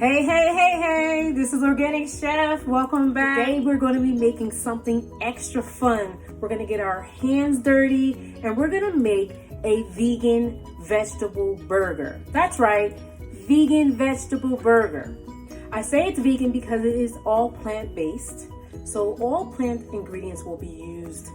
Hey, this is Organic Chef. Welcome back. Today we're going to be making something extra fun. We're going to get our hands dirty and we're going to make a vegan vegetable burger. That's right, vegan vegetable burger. I say it's vegan because it is all plant-based. So all plant ingredients will be used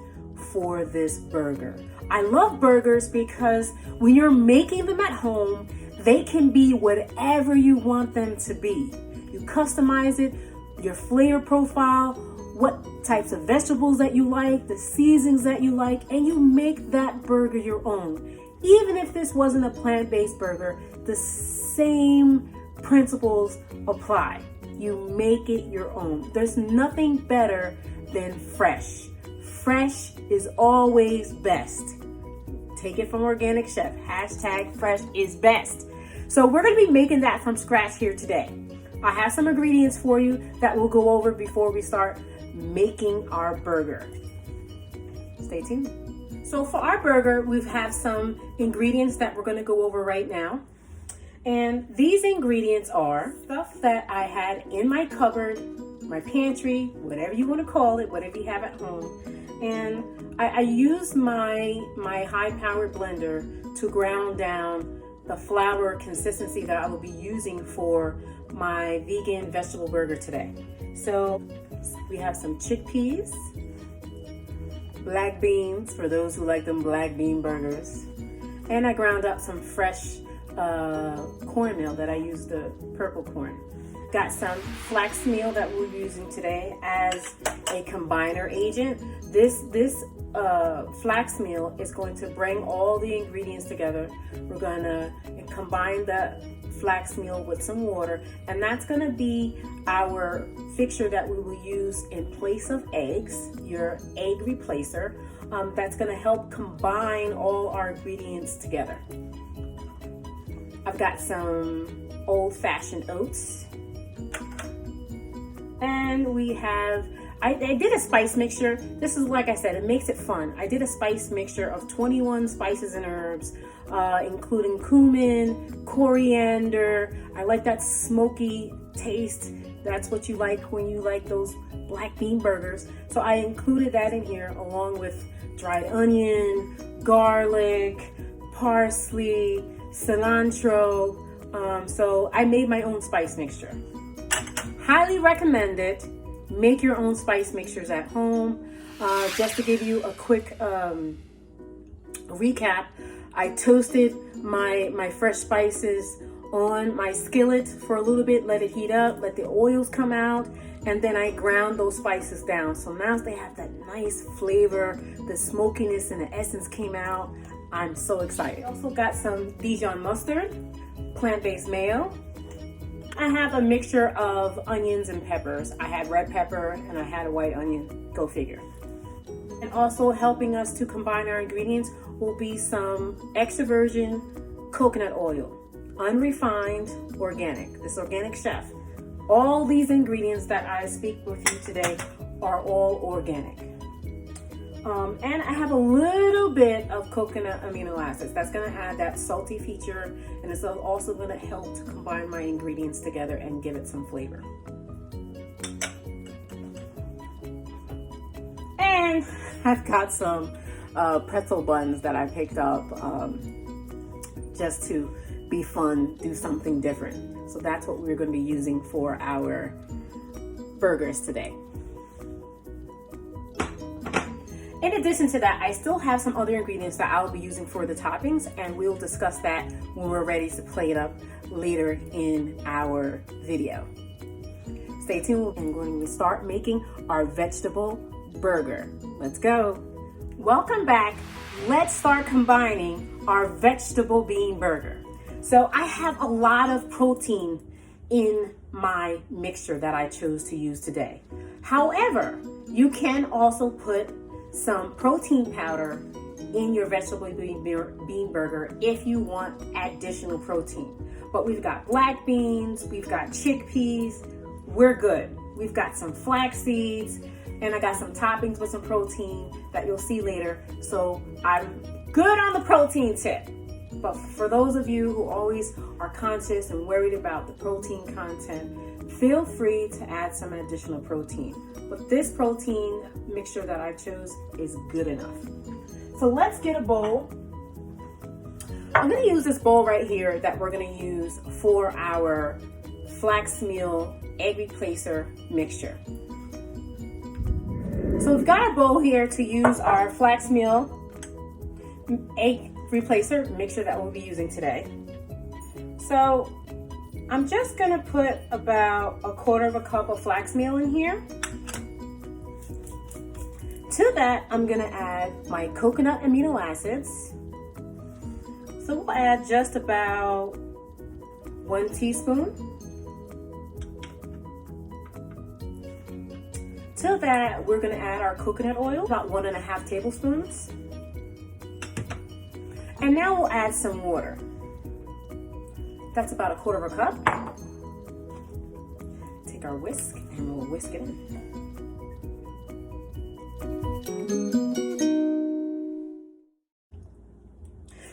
for this burger. I love burgers because when you're making them at home, they can be whatever you want them to be. You customize it, your flavor profile, what types of vegetables that you like, the seasonings that you like, and you make that burger your own. Even if this wasn't a plant-based burger, the same principles apply. You make it your own. There's nothing better than fresh. Fresh is always best. Take it from Organic Chef. # fresh is best. So we're going to be making that from scratch here today. I have some ingredients for you that we'll go over before we start making our burger. Stay tuned. So for our burger, we have some ingredients that we're going to go over right now. And these ingredients are stuff that I had in my cupboard, my pantry, whatever you want to call it, whatever you have at home. And I use my high-powered blender to ground down the flour consistency that I will be using for my vegan vegetable burger today. So we have some chickpeas, black beans for those who like them black bean burgers, and I ground up some fresh cornmeal that I use the purple corn. Got some flax meal that we're using today as a combiner agent. This flax meal is going to bring all the ingredients together. We're going to combine the flax meal with some water, and that's going to be our fixture that we will use in place of eggs, your egg replacer. That's going to help combine all our ingredients together. I've got some old-fashioned oats. And we have, I did a spice mixture. This is, like I said, it makes it fun. I did a spice mixture of 21 spices and herbs, including cumin, coriander. I like that smoky taste. That's what you like when you like those black bean burgers. So I included that in here along with dried onion, garlic, parsley, cilantro. So I made my own spice mixture. Highly recommend it. Make your own spice mixtures at home. Just to give you a quick recap, I toasted my fresh spices on my skillet for a little bit, let it heat up, let the oils come out, and then I ground those spices down. So now they have that nice flavor, the smokiness and the essence came out. I'm so excited. I also got some Dijon mustard, plant-based mayo. I have a mixture of onions and peppers. I had red pepper and I had a white onion, go figure. And also helping us to combine our ingredients will be some extra virgin coconut oil, unrefined, organic. This is Organic Chef. All these ingredients that I speak with you today are all organic. And I have a little bit of coconut amino acids. That's going to add that salty feature, and it's also going to help to combine my ingredients together and give it some flavor. And I've got some pretzel buns that I picked up just to be fun, do something different. So that's what we're going to be using for our burgers today. In addition to that, I still have some other ingredients that I'll be using for the toppings, and we'll discuss that when we're ready to play it up later in our video. Stay tuned, and we're going to start making our vegetable burger. Let's go. Welcome back. Let's start combining our vegetable bean burger. So I have a lot of protein in my mixture that I chose to use today. However, you can also put some protein powder in your vegetable bean burger if you want additional protein. But we've got black beans, we've got chickpeas, we're good. We've got some flax seeds, and I got some toppings with some protein that you'll see later. So I'm good on the protein tip. But for those of you who always are conscious and worried about the protein content, feel free to add some additional protein. But this protein mixture that I chose is good enough. So let's get a bowl. I'm going to use this bowl right here that we're going to use for our flax meal egg replacer mixture. So we've got our bowl here to use our flax meal egg replacer mixture that we'll be using today. So I'm just going to put about 1/4 cup of flax meal in here. To that, I'm going to add my coconut amino acids. So we'll add just about 1 teaspoon. To that, we're going to add our coconut oil, about 1.5 tablespoons. And now we'll add some water. That's about 1/4 cup. Take our whisk and we'll whisk it in.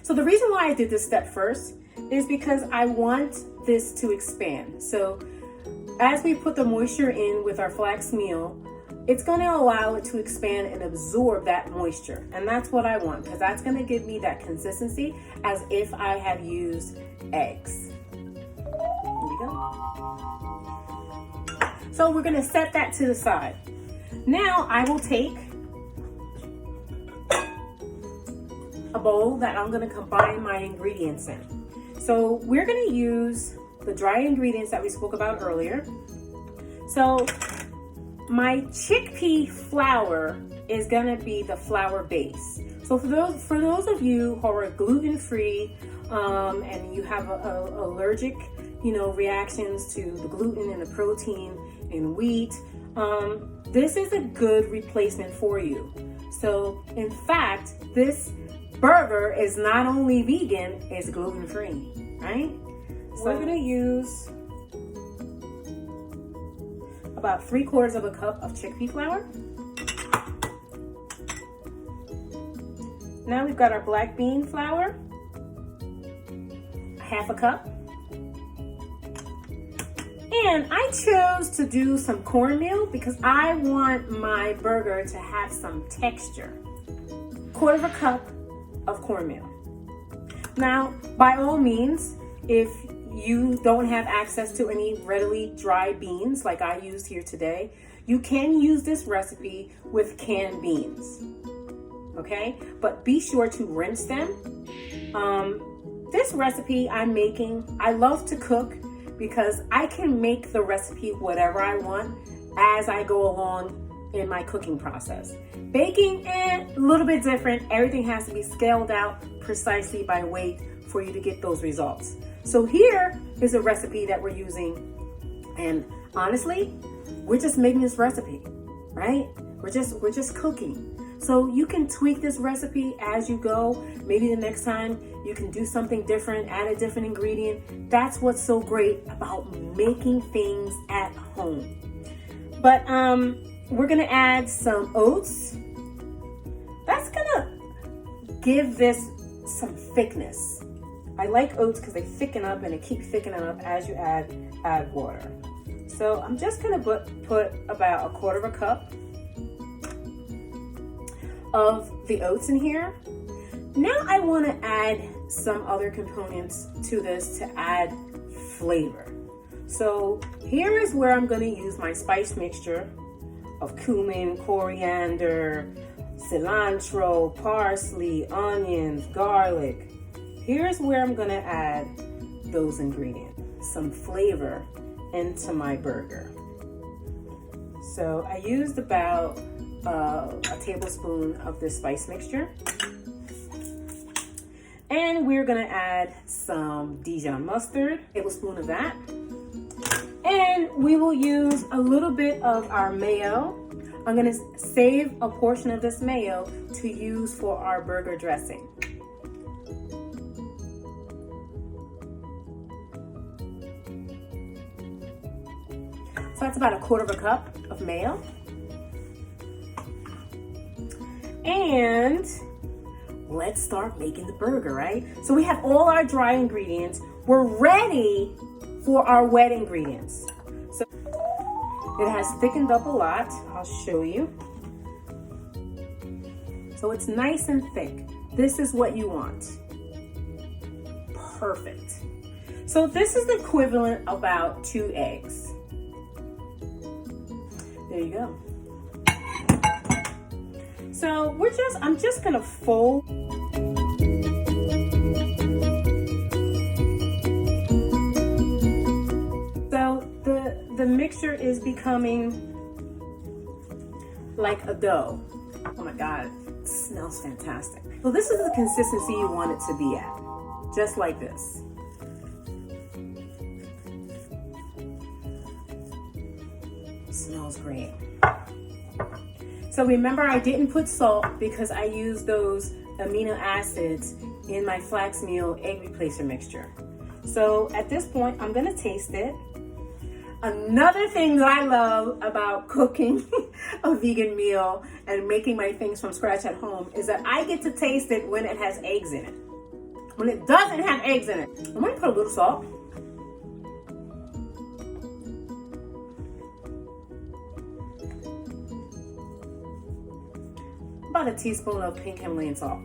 So the reason why I did this step first is because I want this to expand. So as we put the moisture in with our flax meal, it's going to allow it to expand and absorb that moisture. And that's what I want, because that's going to give me that consistency as if I had used eggs. Here we go. So we're going to set that to the side. Now I will take a bowl that I'm going to combine my ingredients in. So we're going to use the dry ingredients that we spoke about earlier. So my chickpea flour is gonna be the flour base. So for those of you who are gluten-free and you have allergic, reactions to the gluten and the protein in wheat, this is a good replacement for you. So in fact, this burger is not only vegan, it's gluten-free, right? So we're gonna use about 3/4 cup of chickpea flour. Now we've got our black bean flour, 1/2 cup. And I chose to do some cornmeal because I want my burger to have some texture. 1/4 cup of cornmeal. Now, by all means, if you don't have access to any readily dry beans like I used here today, you can use this recipe with canned beans, okay? But be sure to rinse them. This recipe I'm making, I love to cook because I can make the recipe whatever I want as I go along in my cooking process. Baking, a little bit different. Everything has to be scaled out precisely by weight for you to get those results. So here is a recipe that we're using, and honestly, we're just making this recipe, right? We're just cooking. So you can tweak this recipe as you go. Maybe the next time you can do something different, add a different ingredient. That's what's so great about making things at home. But we're gonna add some oats. That's gonna give this some thickness. I like oats because they thicken up and they keep thickening up as you add water. So I'm just gonna put about 1/4 cup of the oats in here. Now I wanna add some other components to this to add flavor. So here is where I'm gonna use my spice mixture of cumin, coriander, cilantro, parsley, onions, garlic. Here's where I'm gonna add those ingredients, some flavor into my burger. So I used about a tablespoon of this spice mixture. And we're gonna add some Dijon mustard, a tablespoon of that. And we will use a little bit of our mayo. I'm gonna save a portion of this mayo to use for our burger dressing. So that's about 1/4 cup of mayo. And let's start making the burger, right? So we have all our dry ingredients. We're ready for our wet ingredients. So it has thickened up a lot. I'll show you. So it's nice and thick. This is what you want. Perfect. So this is the equivalent of about 2 eggs. There you go. So I'm just gonna fold. So the mixture is becoming like a dough. Oh my God, it smells fantastic. So this is the consistency you want it to be at, just like this. Smells great. So remember, I didn't put salt because I used those amino acids in my flax meal egg replacer mixture. So at this point, I'm gonna taste it. Another thing that I love about cooking a vegan meal and making my things from scratch at home is that I get to taste it when it has eggs in it. When it doesn't have eggs in it, I'm gonna put a little salt. About a teaspoon of pink Himalayan salt.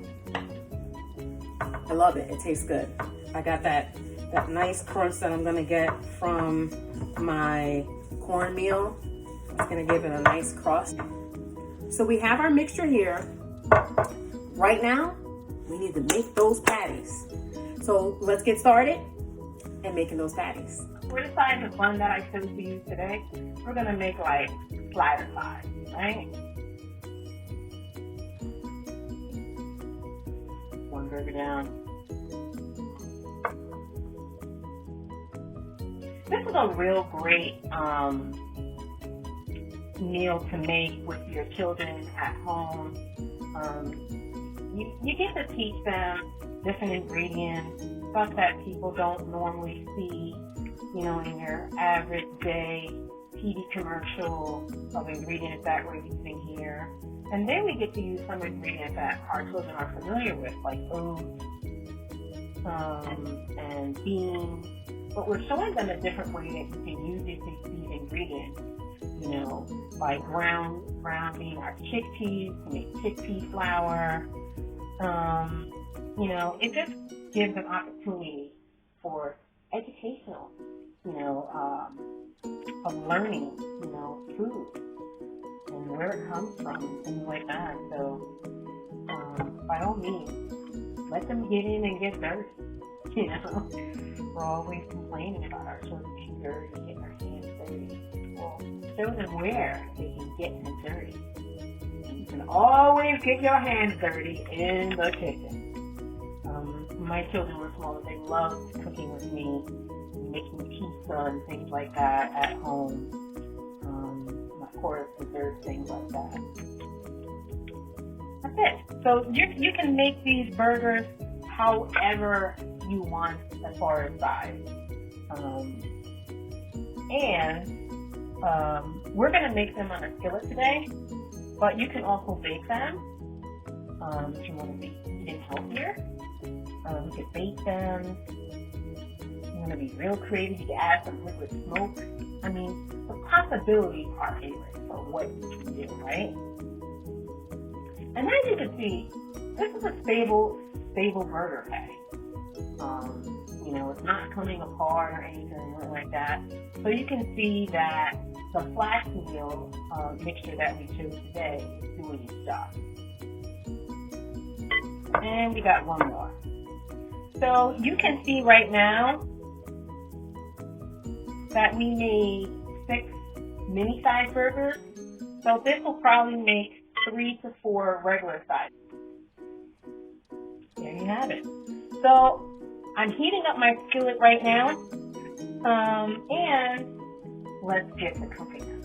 I love it. It tastes good. I got that nice crunch that I'm gonna get from my cornmeal. It's gonna give it a nice crust. So we have our mixture here. Right now, we need to make those patties. So let's get started and making those patties. For the size of bun that I chose to use today, we're gonna make like slider size, right? One burger down. This is a real great meal to make with your children at home. You get to teach them different ingredients, stuff that people don't normally see, in your average day TV commercial of ingredients that we're using here. And then we get to use some ingredients that our children are familiar with, like oats and beans. But we're showing them a different way that you can use these ingredients, by grounding our chickpeas to make chickpea flour. It just gives an opportunity for educational, of learning, food and where it comes from and things like that. So, by all means, let them get in and get dirty. We're always complaining about our children being dirty, getting our hands dirty. Well, show them where they can get them dirty. You can always get your hands dirty in the kitchen. My children were small, they loved cooking with me, making pizza and things like that at home. Of course, desserts, things like that. That's it. So you can make these burgers however you want as far as size. We're going to make them on a skillet today, but you can also bake them if you want to be eating healthier. You can bake them. You want to be real creative, you can add some liquid smoke. I mean, the possibilities are endless for what you can do, right? And as you can see, this is a stable burger patty. It's not coming apart or anything like that. So you can see that the flax meal mixture that we chose today is doing its job. And we got one more. So you can see right now that we made 6 mini-size burgers. So this will probably make 3 to 4 regular size. There you have it. So I'm heating up my skillet right now, and let's get to cooking them.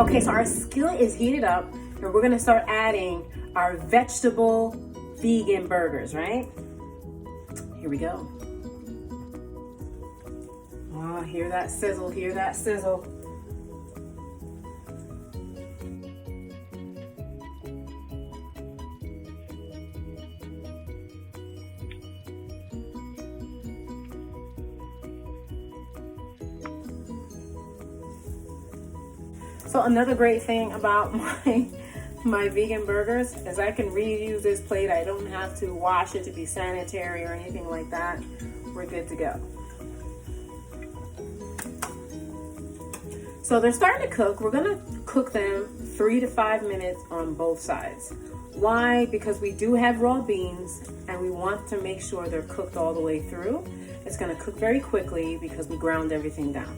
Okay, so our skillet is heated up, and we're gonna start adding our vegetable vegan burgers, right? Here we go. Oh, hear that sizzle, hear that sizzle. So another great thing about my vegan burgers is I can reuse this plate. I don't have to wash it to be sanitary or anything like that. We're good to go. So they're starting to cook. We're gonna cook them 3 to 5 minutes on both sides. Why? Because we do have raw beans and we want to make sure they're cooked all the way through. It's gonna cook very quickly because we ground everything down.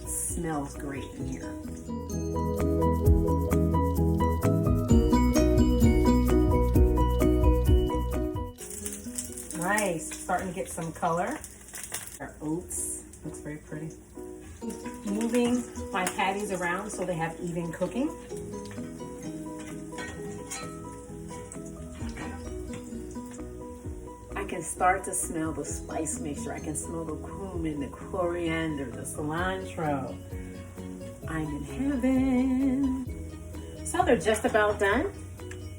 Smells great in here. Nice, starting to get some color. Our oats, looks very pretty. Moving my patties around so they have even cooking. I can start to smell the spice mixture. I can smell the cumin, the coriander, the cilantro. I'm in heaven. So they're just about done.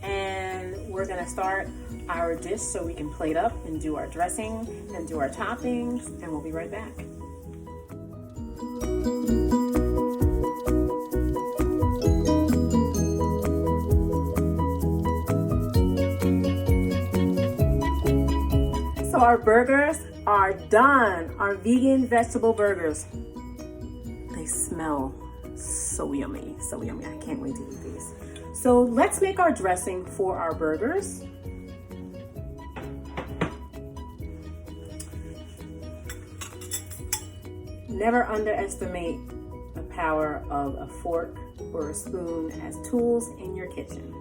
And we're gonna start our dish so we can plate up and do our dressing and do our toppings, and we'll be right back. So our burgers are done. Our vegan vegetable burgers. They smell so yummy, so yummy. I can't wait to eat these. So let's make our dressing for our burgers. Never underestimate the power of a fork or a spoon as tools in your kitchen.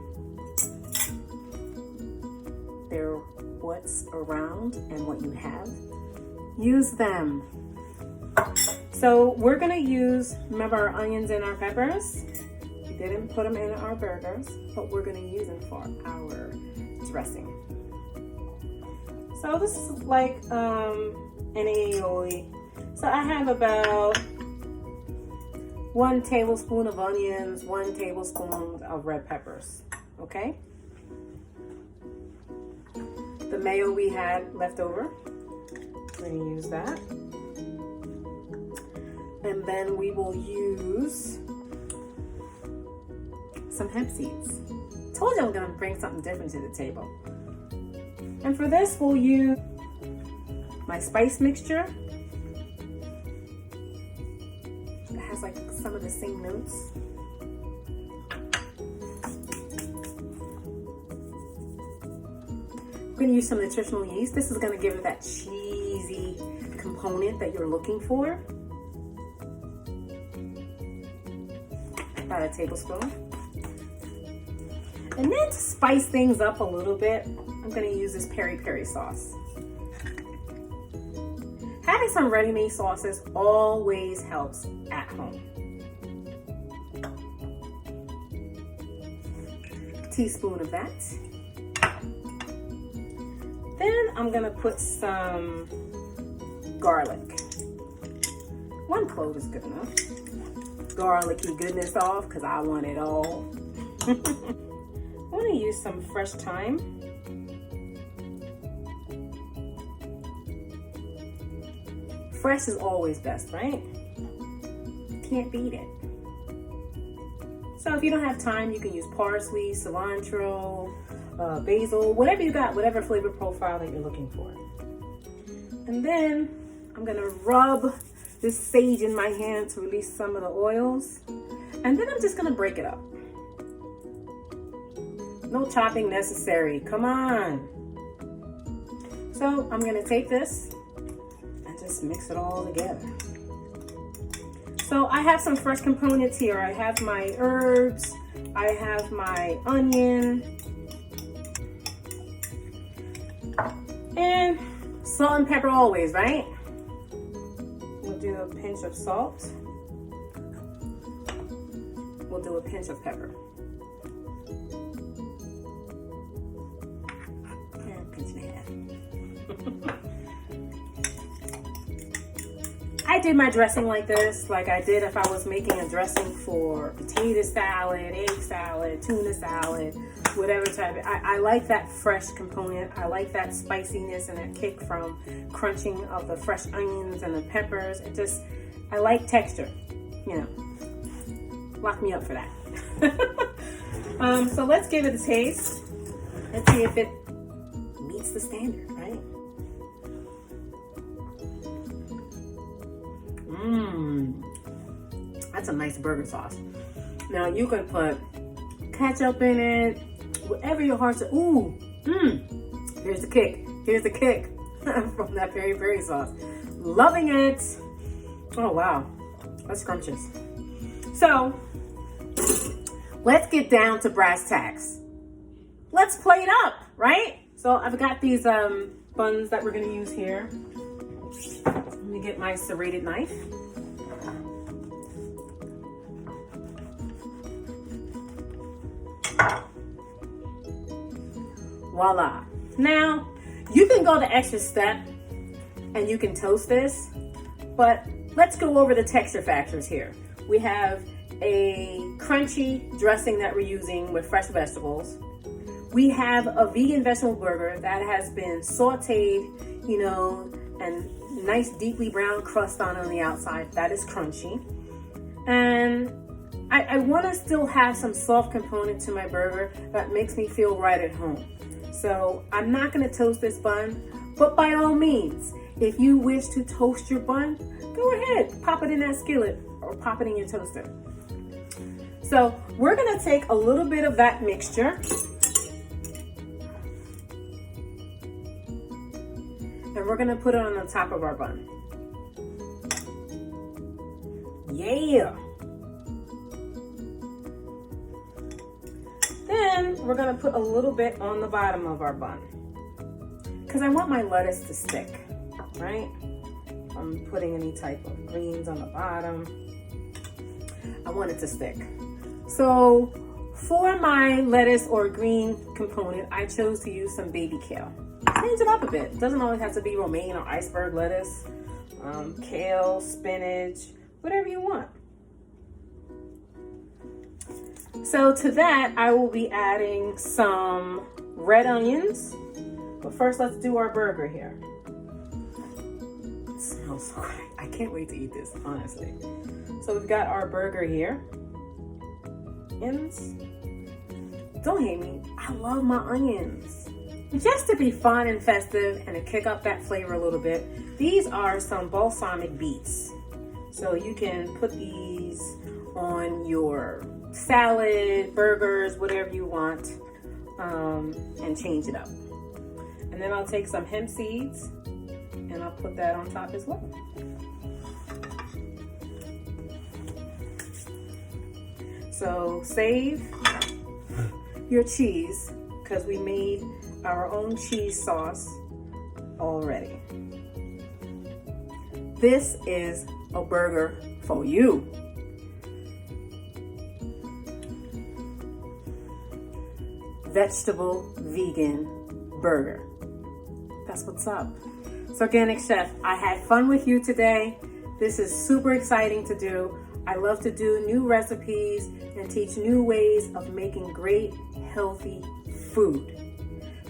They're what's around and what you have. Use them. So we're gonna use, remember our onions and our peppers? We didn't put them in our burgers, but we're gonna use them for our dressing. So this is like an aioli. So I have about 1 tablespoon of onions, 1 tablespoon of red peppers, okay? The mayo we had left over, we're gonna use that. And then we will use some hemp seeds. Told you I'm gonna bring something different to the table. And for this, we'll use my spice mixture. It has like some of the same notes. We're gonna use some nutritional yeast. This is gonna give it that cheesy component that you're looking for. About a tablespoon. And then to spice things up a little bit, I'm gonna use this peri-peri sauce. Having some ready-made sauces always helps at home. A teaspoon of that. Then I'm gonna put some garlic. 1 clove is good enough. Garlicky goodness off because I want it all. I'm gonna use some fresh thyme. Fresh is always best, right? Can't beat it. So if you don't have thyme, you can use parsley, cilantro, basil, whatever you got, whatever flavor profile that you're looking for. And then I'm gonna rub this sage in my hand to release some of the oils. And then I'm just gonna break it up. No chopping necessary, come on. So I'm gonna take this and just mix it all together. So I have some fresh components here. I have my herbs, I have my onion, and salt and pepper always, right? We'll do a pinch of salt. We'll do a pinch of pepper. I did my dressing like this, like I did if I was making a dressing for potato salad, egg salad, tuna salad, whatever type. I like that fresh component. I like that spiciness and that kick from crunching of the fresh onions and the peppers. I like texture, you know. Lock me up for that. So let's give it a taste. Let's see if it meets the standard, right? That's a nice burger sauce. Now you can put ketchup in it, whatever your heart's. Here's the kick. Here's the kick from that peri peri sauce. Loving it. Oh wow, that's scrumptious. So let's get down to brass tacks. Let's play it up, right? So I've got these buns that we're gonna use here. Let me get my serrated knife. Voila. Now, you can go the extra step and you can toast this, but let's go over the texture factors here. We have a crunchy dressing that we're using with fresh vegetables. We have a vegan vegetable burger that has been sauteed, you know, and nice deeply brown crust on the outside. That is crunchy. And I want to still have some soft component to my burger that makes me feel right at home. So I'm not going to toast this bun, but by all means, if you wish to toast your bun, go ahead, pop it in that skillet or pop it in your toaster. So we're going to take a little bit of that mixture and we're going to put it on the top of our bun. Yeah. Then we're going to put a little bit on the bottom of our bun because I want my lettuce to stick, right? I'm putting any type of greens on the bottom. I want it to stick. So for my lettuce or green component, I chose to use some baby kale. Change it up a bit. It doesn't always have to be romaine or iceberg lettuce, kale, spinach, whatever you want. So to that, I will be adding some red onions. But first, let's do our burger here. It smells so great. I can't wait to eat this, honestly. So we've got our burger here. Onions. Don't hate me. I love my onions. Just to be fun and festive and to kick up that flavor a little bit, these are some balsamic beets. So you can put these on your salad, burgers, whatever you want, and change it up. And then I'll take some hemp seeds and I'll put that on top as well. So save your cheese because we made our own cheese sauce already. This is a burger for you. Vegetable vegan burger. That's what's up. So Organic Chef, I had fun with you today. This is super exciting to do. I love to do new recipes and teach new ways of making great, healthy food.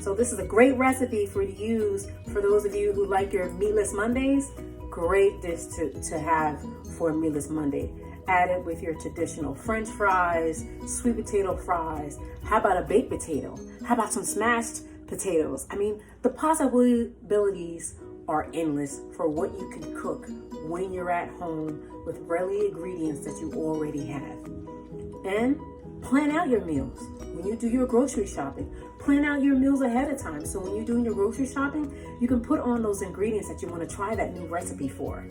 So this is a great recipe for you to use for those of you who like your Meatless Mondays. Great dish to have for a Meatless Monday. Add it with your traditional French fries, sweet potato fries. How about a baked potato? How about some smashed potatoes? I mean, the possibilities are endless for what you can cook when you're at home with ready ingredients that you already have. And plan out your meals. When you do your grocery shopping, plan out your meals ahead of time. So when you're doing your grocery shopping, you can put on those ingredients that you want to try that new recipe for.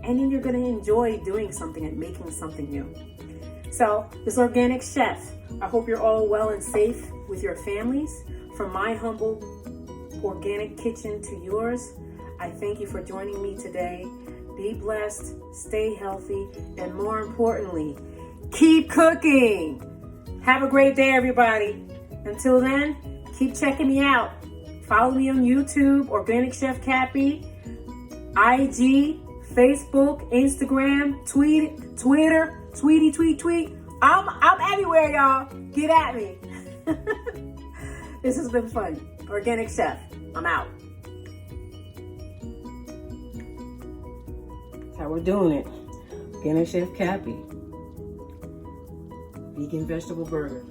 And then you're going to enjoy doing something and making something new. So this Organic Chef, I hope you're all well and safe with your families. From my humble organic kitchen to yours, I thank you for joining me today. Be blessed, stay healthy, and more importantly, keep cooking. Have a great day, everybody. Until then, keep checking me out. Follow me on YouTube, Organic Chef Cappy, IG, Facebook, Instagram, Twitter, tweet. I'm everywhere, y'all. Get at me. This has been fun. Organic Chef. I'm out. That's how we're doing it. Organic Chef Cappy. Vegan vegetable burger.